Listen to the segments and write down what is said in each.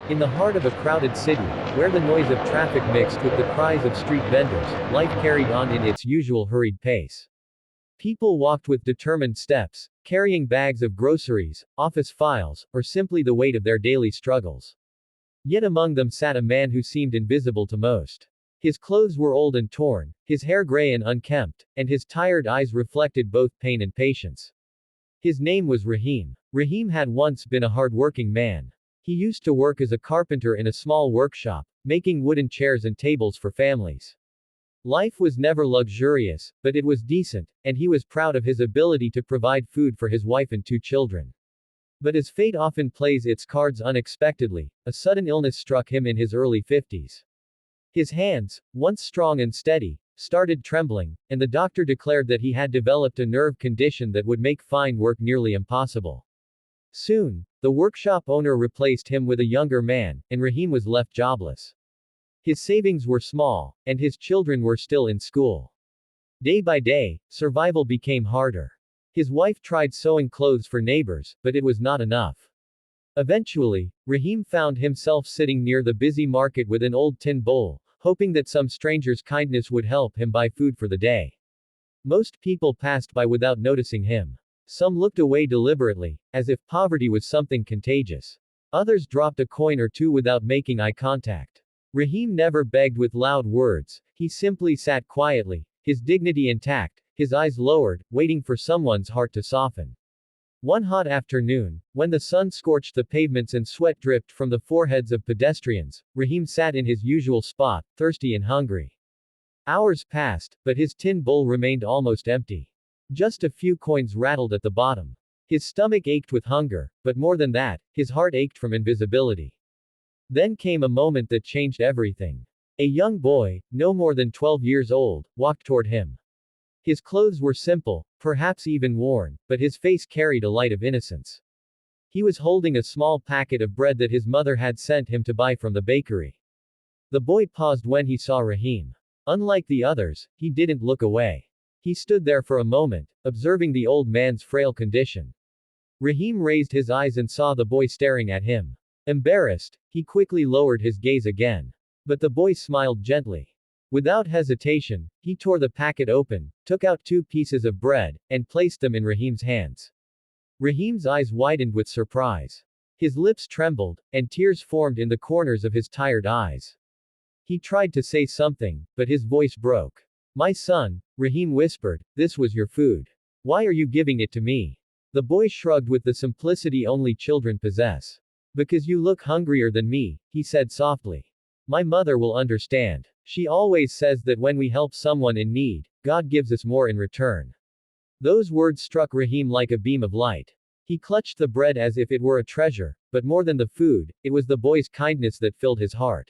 In the heart of a crowded city, where the noise of traffic mixed with the cries of street vendors, life carried on in its usual hurried pace. People walked with determined steps, carrying bags of groceries, office files, or simply the weight of their daily struggles. Yet among them sat a man who seemed invisible to most. His clothes were old and torn, his hair gray and unkempt, and his tired eyes reflected both pain and patience. His name was Rahim. Rahim had once been a hard-working man. He used to work as a carpenter in a small workshop, making wooden chairs and tables for families. Life was never luxurious, but it was decent, and he was proud of his ability to provide food for his wife and two children. But as fate often plays its cards unexpectedly, a sudden illness struck him in his early 50s. His hands, once strong and steady, started trembling, and the doctor declared that he had developed a nerve condition that would make fine work nearly impossible. Soon, the workshop owner replaced him with a younger man, and Rahim was left jobless. His savings were small, and his children were still in school. Day by day, survival became harder. His wife tried sewing clothes for neighbors, but it was not enough. Eventually, Rahim found himself sitting near the busy market with an old tin bowl, hoping that some stranger's kindness would help him buy food for the day. Most people passed by without noticing him. Some looked away deliberately, as if poverty was something contagious. Others dropped a coin or two without making eye contact. Rahim never begged with loud words, he simply sat quietly, his dignity intact, his eyes lowered, waiting for someone's heart to soften. One hot afternoon, when the sun scorched the pavements and sweat dripped from the foreheads of pedestrians, Rahim sat in his usual spot, thirsty and hungry. Hours passed, but his tin bowl remained almost empty. Just a few coins rattled at the bottom. His stomach ached with hunger, but more than that, his heart ached from invisibility. Then came a moment that changed everything. A young boy, no more than 12 years old, walked toward him. His clothes were simple, perhaps even worn, but his face carried a light of innocence. He was holding a small packet of bread that his mother had sent him to buy from the bakery. The boy paused when he saw Rahim. Unlike the others, he didn't look away. He stood there for a moment, observing the old man's frail condition. Rahim raised his eyes and saw the boy staring at him. Embarrassed, he quickly lowered his gaze again. But the boy smiled gently. Without hesitation, he tore the packet open, took out 2 pieces of bread, and placed them in Rahim's hands. Rahim's eyes widened with surprise. His lips trembled, and tears formed in the corners of his tired eyes. He tried to say something, but his voice broke. "My son," Rahim whispered, "this was your food. Why are you giving it to me?" The boy shrugged with the simplicity only children possess. "Because you look hungrier than me," he said softly. "My mother will understand. She always says that when we help someone in need, God gives us more in return." Those words struck Rahim like a beam of light. He clutched the bread as if it were a treasure, but more than the food, it was the boy's kindness that filled his heart.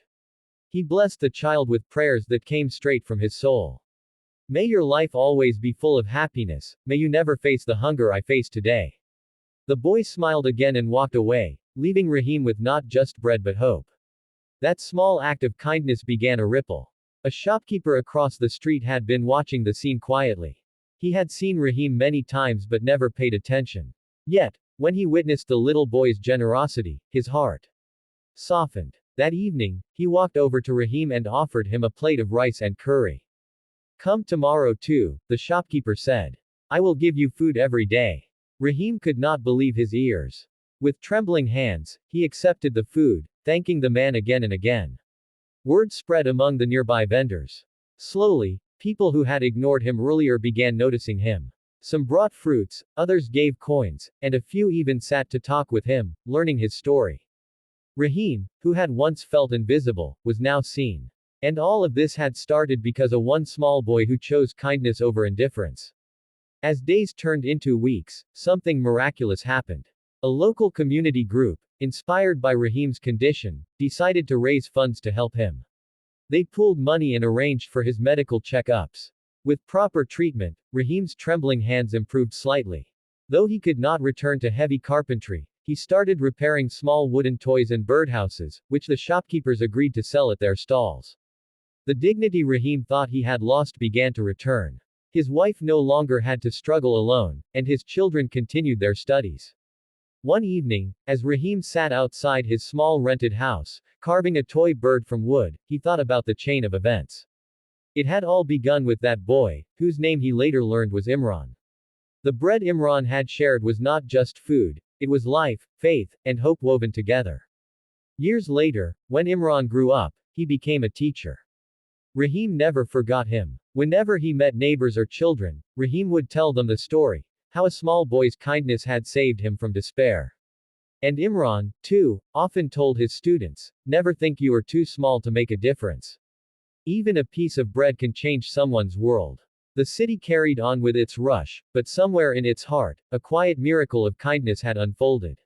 He blessed the child with prayers that came straight from his soul. "May your life always be full of happiness, may you never face the hunger I face today." The boy smiled again and walked away, leaving Rahim with not just bread but hope. That small act of kindness began a ripple. A shopkeeper across the street had been watching the scene quietly. He had seen Rahim many times but never paid attention. Yet, when he witnessed the little boy's generosity, his heart softened. That evening, he walked over to Rahim and offered him a plate of rice and curry. "Come tomorrow too," the shopkeeper said. "I will give you food every day." Rahim could not believe his ears. With trembling hands, he accepted the food, thanking the man again and again. Word spread among the nearby vendors. Slowly, people who had ignored him earlier began noticing him. Some brought fruits, others gave coins, and a few even sat to talk with him, learning his story. Rahim, who had once felt invisible, was now seen. And all of this had started because of one small boy who chose kindness over indifference. As days turned into weeks, something miraculous happened. A local community group, inspired by Rahim's condition, decided to raise funds to help him. They pooled money and arranged for his medical checkups. With proper treatment, Rahim's trembling hands improved slightly. Though he could not return to heavy carpentry, he started repairing small wooden toys and birdhouses, which the shopkeepers agreed to sell at their stalls. The dignity Rahim thought he had lost began to return. His wife no longer had to struggle alone, and his children continued their studies. One evening, as Rahim sat outside his small rented house, carving a toy bird from wood, he thought about the chain of events. It had all begun with that boy, whose name he later learned was Imran. The bread Imran had shared was not just food, it was life, faith, and hope woven together. Years later, when Imran grew up, he became a teacher. Rahim never forgot him. Whenever he met neighbors or children, Rahim would tell them the story, how a small boy's kindness had saved him from despair. And Imran, too, often told his students, never think you are too small to make a difference. Even a piece of bread can change someone's world. The city carried on with its rush, but somewhere in its heart, a quiet miracle of kindness had unfolded.